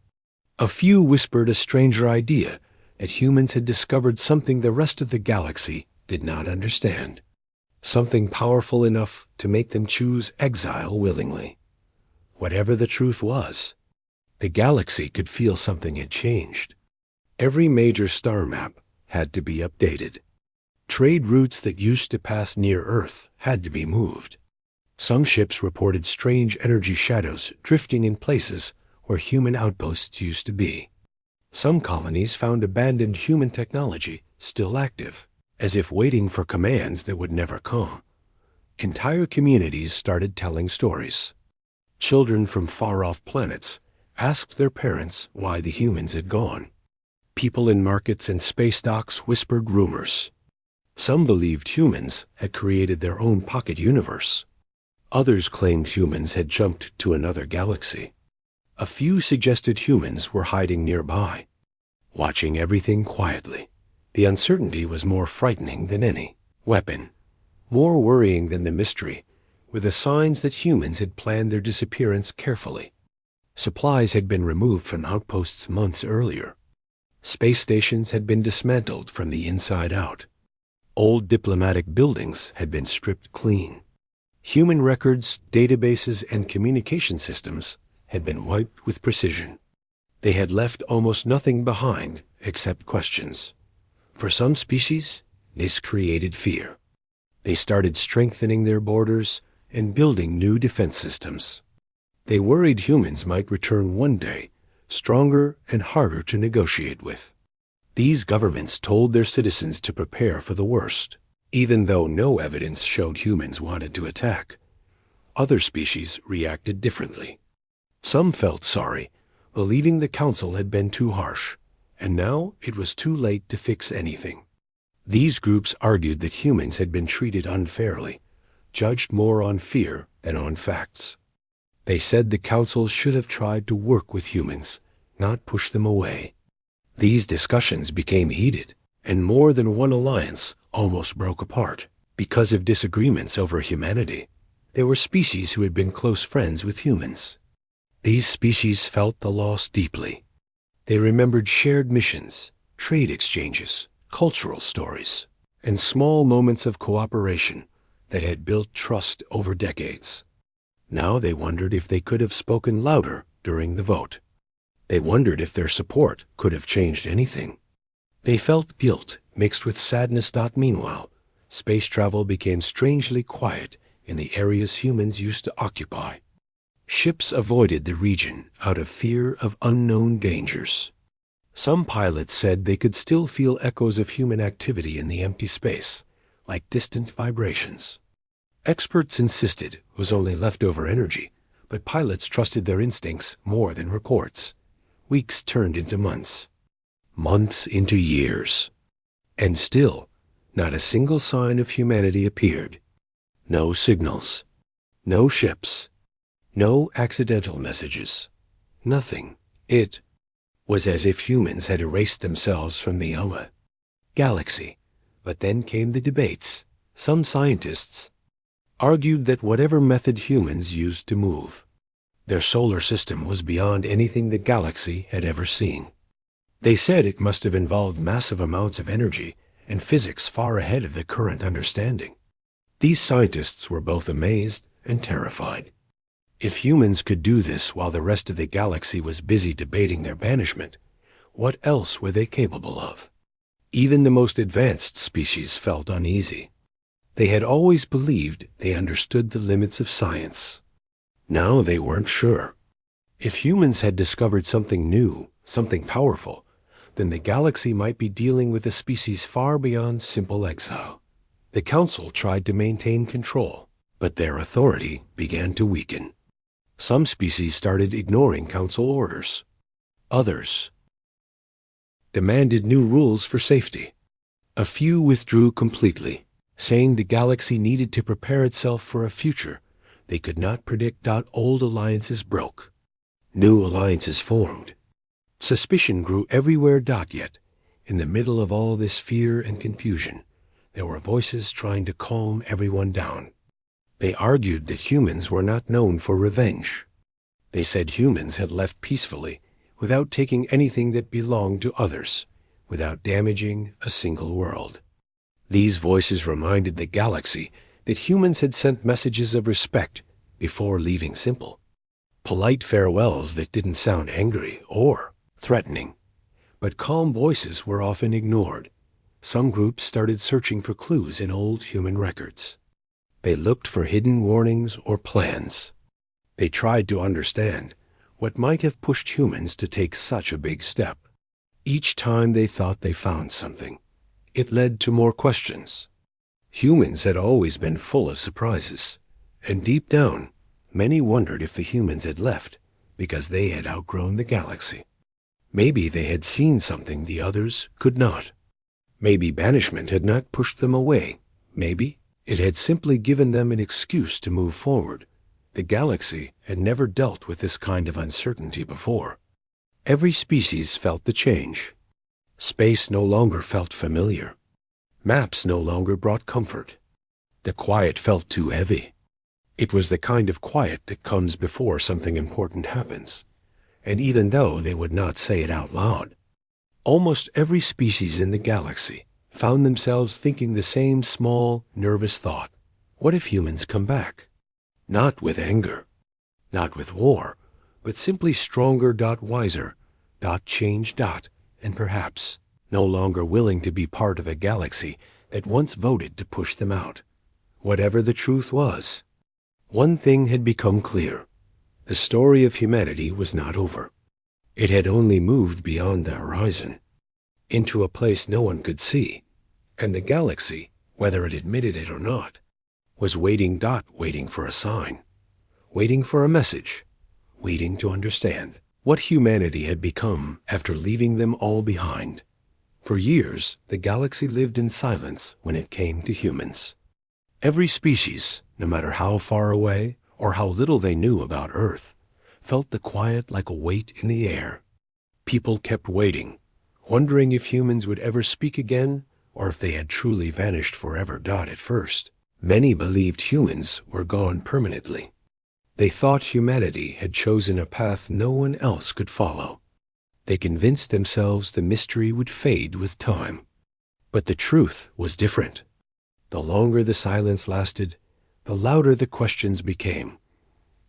A few whispered a stranger idea that humans had discovered something the rest of the galaxy did not understand. Something powerful enough to make them choose exile willingly. Whatever the truth was, the galaxy could feel something had changed. Every major star map had to be updated. Trade routes that used to pass near Earth had to be moved. Some ships reported strange energy shadows drifting in places where human outposts used to be. Some colonies found abandoned human technology still active, as if waiting for commands that would never come. Entire communities started telling stories. Children from far-off planets asked their parents why the humans had gone. People in markets and space docks whispered rumors. Some believed humans had created their own pocket universe. Others claimed humans had jumped to another galaxy. A few suggested humans were hiding nearby, watching everything quietly. The uncertainty was more frightening than any weapon. More worrying than the mystery were the signs that humans had planned their disappearance carefully. Supplies had been removed from outposts months earlier. Space stations had been dismantled from the inside out. Old diplomatic buildings had been stripped clean. Human records, databases, and communication systems had been wiped with precision. They had left almost nothing behind except questions. For some species, this created fear. They started strengthening their borders and building new defense systems. They worried humans might return one day, stronger and harder to negotiate with. These governments told their citizens to prepare for the worst, even though no evidence showed humans wanted to attack. Other species reacted differently. Some felt sorry, believing the council had been too harsh, and now it was too late to fix anything. These groups argued that humans had been treated unfairly, judged more on fear than on facts. They said the council should have tried to work with humans, not push them away. These discussions became heated, and more than one alliance almost broke apart. Because of disagreements over humanity, there were species who had been close friends with humans. These species felt the loss deeply. They remembered shared missions, trade exchanges, cultural stories, and small moments of cooperation that had built trust over decades. Now they wondered if they could have spoken louder during the vote. They wondered if their support could have changed anything. They felt guilt mixed with sadness. Meanwhile, space travel became strangely quiet in the areas humans used to occupy. Ships avoided the region out of fear of unknown dangers. Some pilots said they could still feel echoes of human activity in the empty space, like distant vibrations. Experts insisted it was only leftover energy, but pilots trusted their instincts more than reports. Weeks turned into months. Months into years. And still, not a single sign of humanity appeared. No signals. No ships. No accidental messages. Nothing. It was as if humans had erased themselves from the galaxy. But then came the debates. Some scientists argued that whatever method humans used to move, their solar system was beyond anything the galaxy had ever seen. They said it must have involved massive amounts of energy and physics far ahead of the current understanding. These scientists were both amazed and terrified. If humans could do this while the rest of the galaxy was busy debating their banishment, what else were they capable of? Even the most advanced species felt uneasy. They had always believed they understood the limits of science. Now they weren't sure. If humans had discovered something new, something powerful, then the galaxy might be dealing with a species far beyond simple exile. The council tried to maintain control, but their authority began to weaken. Some species started ignoring council orders. Others demanded new rules for safety. A few withdrew completely, saying the galaxy needed to prepare itself for a future they could not predict. Old alliances broke. New alliances formed. Suspicion grew everywhere. Yet, in the middle of all this fear and confusion, there were voices trying to calm everyone down. They argued that humans were not known for revenge. They said humans had left peacefully, without taking anything that belonged to others, without damaging a single world. These voices reminded the galaxy that humans had sent messages of respect before leaving, simple, polite farewells that didn't sound angry or threatening. But calm voices were often ignored. Some groups started searching for clues in old human records. They looked for hidden warnings or plans. They tried to understand what might have pushed humans to take such a big step. Each time they thought they found something, it led to more questions. Humans had always been full of surprises, and deep down, many wondered if the humans had left because they had outgrown the galaxy. Maybe they had seen something the others could not. Maybe banishment had not pushed them away. Maybe it had simply given them an excuse to move forward. The galaxy had never dealt with this kind of uncertainty before. Every species felt the change. Space no longer felt familiar. Maps no longer brought comfort. The quiet felt too heavy. It was the kind of quiet that comes before something important happens. And even though they would not say it out loud, almost every species in the galaxy found themselves thinking the same small, nervous thought. What if humans come back? Not with anger, not with war, but simply stronger, wiser, change, and perhaps no longer willing to be part of a galaxy that once voted to push them out. Whatever the truth was, one thing had become clear. The story of humanity was not over. It had only moved beyond the horizon, into a place no one could see, and the galaxy, whether it admitted it or not, was waiting, waiting for a sign, waiting for a message, waiting to understand what humanity had become after leaving them all behind. For years, the galaxy lived in silence when it came to humans. Every species, no matter how far away or how little they knew about Earth, felt the quiet like a weight in the air. People kept waiting, wondering if humans would ever speak again or if they had truly vanished forever. At first, many believed humans were gone permanently. They thought humanity had chosen a path no one else could follow. They convinced themselves the mystery would fade with time. But the truth was different. The longer the silence lasted, the louder the questions became.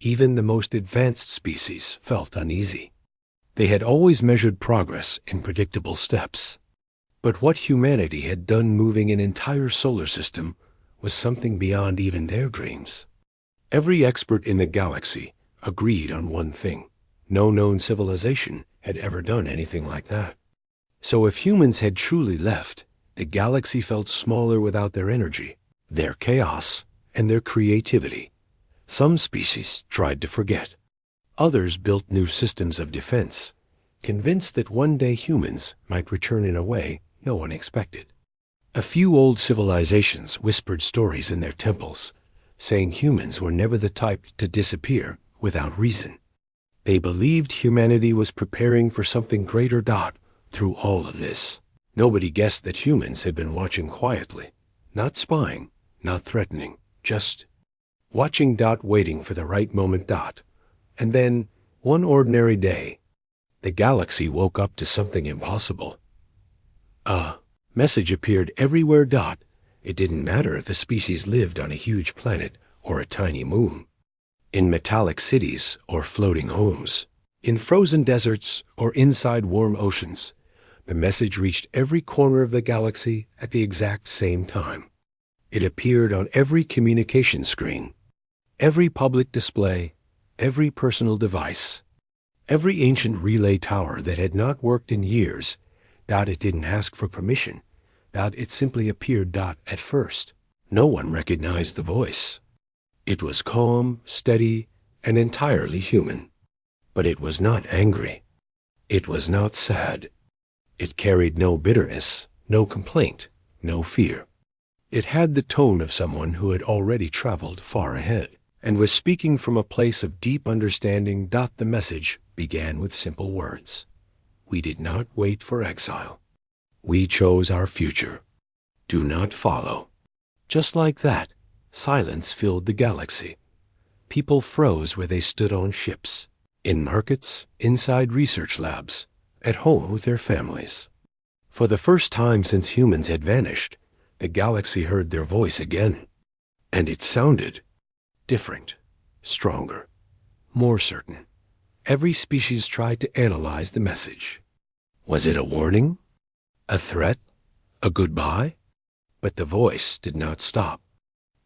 Even the most advanced species felt uneasy. They had always measured progress in predictable steps. But what humanity had done, moving an entire solar system, was something beyond even their dreams. Every expert in the galaxy agreed on one thing. No known civilization had ever done anything like that. So if humans had truly left, the galaxy felt smaller without their energy, their chaos, and their creativity. Some species tried to forget. Others built new systems of defense, convinced that one day humans might return in a way no one expected. A few old civilizations whispered stories in their temples, saying humans were never the type to disappear without reason. They believed humanity was preparing for something greater. Through all of this, nobody guessed that humans had been watching quietly, not spying, not threatening, just watching. Waiting for the right moment. And then, one ordinary day, the galaxy woke up to something impossible. A message appeared everywhere. It didn't matter if a species lived on a huge planet or a tiny moon, in metallic cities or floating homes, in frozen deserts or inside warm oceans. The message reached every corner of the galaxy at the exact same time. It appeared on every communication screen, every public display, every personal device, every ancient relay tower that had not worked in years. It didn't ask for permission. It simply appeared. At first, no one recognized the voice. It was calm, steady, and entirely human. But it was not angry. It was not sad. It carried no bitterness, no complaint, no fear. It had the tone of someone who had already traveled far ahead and was speaking from a place of deep understanding. The message began with simple words. We did not wait for exile. We chose our future. Do not follow. Just like that, silence filled the galaxy. People froze where they stood on ships, in markets, inside research labs, at home with their families. For the first time since humans had vanished, the galaxy heard their voice again. And it sounded different, stronger, more certain. Every species tried to analyze the message. Was it a warning? A threat? A goodbye? But the voice did not stop.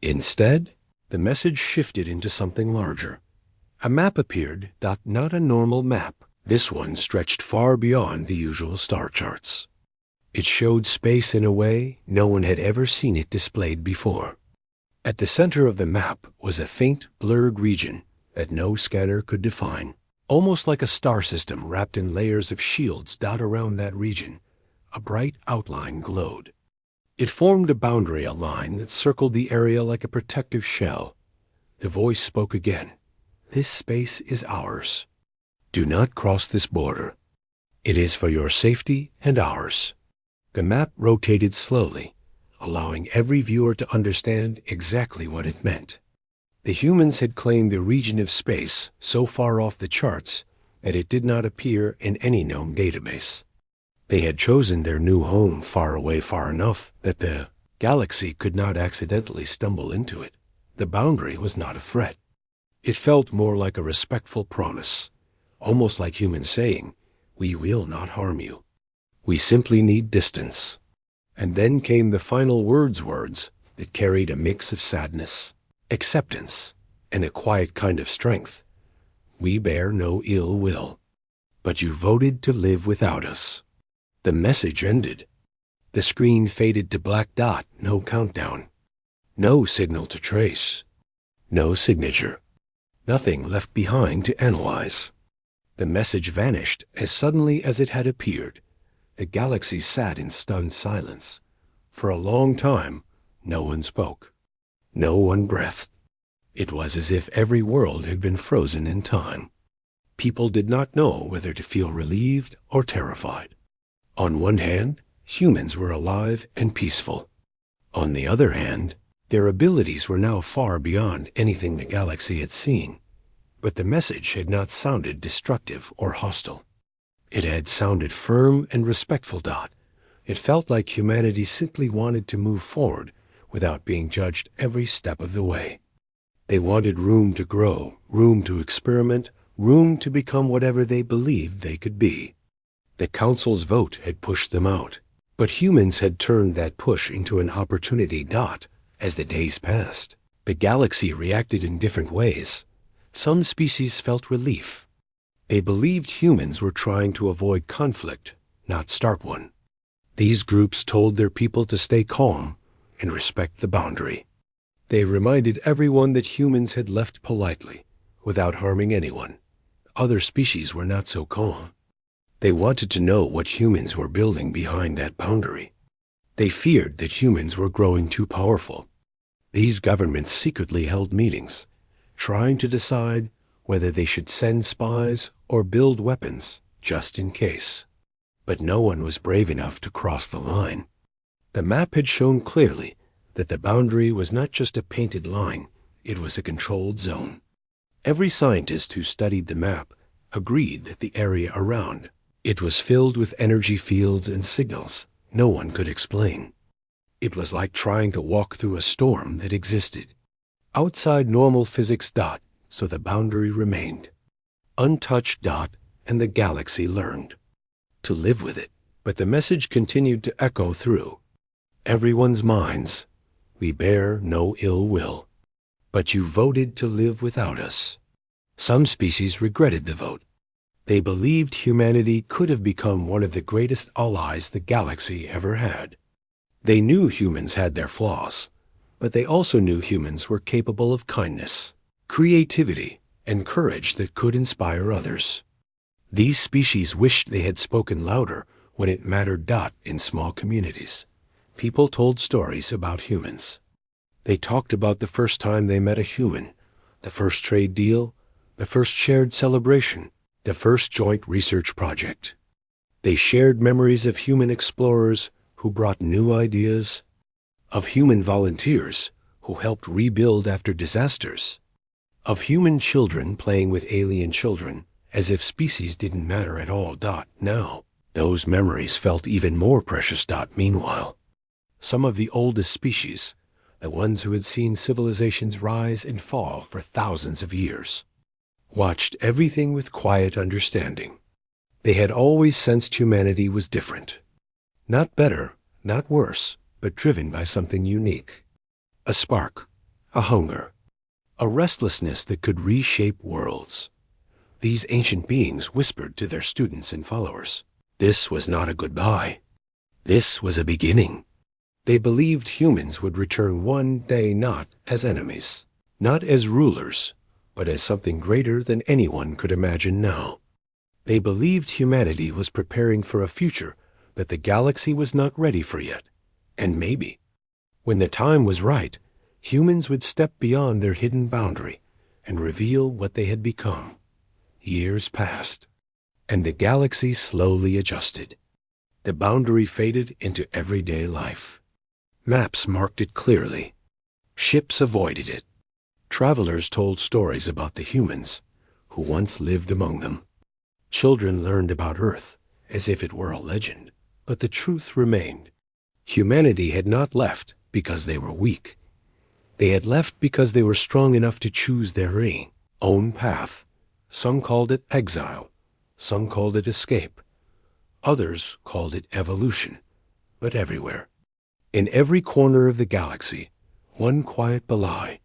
Instead, the message shifted into something larger. A map appeared. Not a normal map. This one stretched far beyond the usual star charts. It showed space in a way no one had ever seen it displayed before. At the center of the map was a faint, blurred region that no scanner could define. Almost like a star system wrapped in layers of shields. Around that region, a bright outline glowed. It formed a boundary, a line that circled the area like a protective shell. The voice spoke again. This space is ours. Do not cross this border. It is for your safety and ours. The map rotated slowly, allowing every viewer to understand exactly what it meant. The humans had claimed a region of space so far off the charts that it did not appear in any known database. They had chosen their new home far away, far enough that the galaxy could not accidentally stumble into it. The boundary was not a threat. It felt more like a respectful promise, almost like humans saying, "We will not harm you. We simply need distance." And then came the final words that carried a mix of sadness, acceptance, and a quiet kind of strength. "We bear no ill will, but you voted to live without us." The message ended. The screen faded to black dot, no countdown. No signal to trace. No signature. Nothing left behind to analyze. The message vanished as suddenly as it had appeared. The galaxy sat in stunned silence. For a long time, no one spoke. No one breathed. It was as if every world had been frozen in time. People did not know whether to feel relieved or terrified. On one hand, humans were alive and peaceful. On the other hand, their abilities were now far beyond anything the galaxy had seen. But the message had not sounded destructive or hostile. It had sounded firm and respectful. It felt like humanity simply wanted to move forward without being judged every step of the way. They wanted room to grow, room to experiment, room to become whatever they believed they could be. The Council's vote had pushed them out, but humans had turned that push into an opportunity. As the days passed, the galaxy reacted in different ways. Some species felt relief. They believed humans were trying to avoid conflict, not start one. These groups told their people to stay calm and respect the boundary. They reminded everyone that humans had left politely, without harming anyone. Other species were not so calm. They wanted to know what humans were building behind that boundary. They feared that humans were growing too powerful. These governments secretly held meetings, trying to decide whether they should send spies or build weapons, just in case. But no one was brave enough to cross the line. The map had shown clearly that the boundary was not just a painted line, it was a controlled zone. Every scientist who studied the map agreed that the area around it was filled with energy fields and signals no one could explain. It was like trying to walk through a storm that existed outside normal physics. So the boundary remained untouched. And the galaxy learned to live with it. But the message continued to echo through everyone's minds. "We bear no ill will, but you voted to live without us." Some species regretted the vote. They believed humanity could have become one of the greatest allies the galaxy ever had. They knew humans had their flaws, but they also knew humans were capable of kindness, creativity, and courage that could inspire others. These species wished they had spoken louder when it mattered. In small communities, people told stories about humans. They talked about the first time they met a human, the first trade deal, the first shared celebration, the first joint research project. They shared memories of human explorers who brought new ideas, of human volunteers who helped rebuild after disasters, of human children playing with alien children as if species didn't matter at all. Now, those memories felt even more precious. Meanwhile, some of the oldest species, the ones who had seen civilizations rise and fall for thousands of years, watched everything with quiet understanding. They had always sensed humanity was different. Not better, not worse, but driven by something unique. A spark, a hunger, a restlessness that could reshape worlds. These ancient beings whispered to their students and followers. This was not a goodbye. This was a beginning. They believed humans would return one day, not as enemies, not as rulers, but as something greater than anyone could imagine now. They believed humanity was preparing for a future that the galaxy was not ready for yet. And maybe, when the time was right, humans would step beyond their hidden boundary and reveal what they had become. Years passed, and the galaxy slowly adjusted. The boundary faded into everyday life. Maps marked it clearly. Ships avoided it. Travelers told stories about the humans who once lived among them. Children learned about Earth as if it were a legend, but the truth remained. Humanity had not left because they were weak. They had left because they were strong enough to choose their own path. Some called it exile, some called it escape, others called it evolution. But everywhere, in every corner of the galaxy, one quiet Balai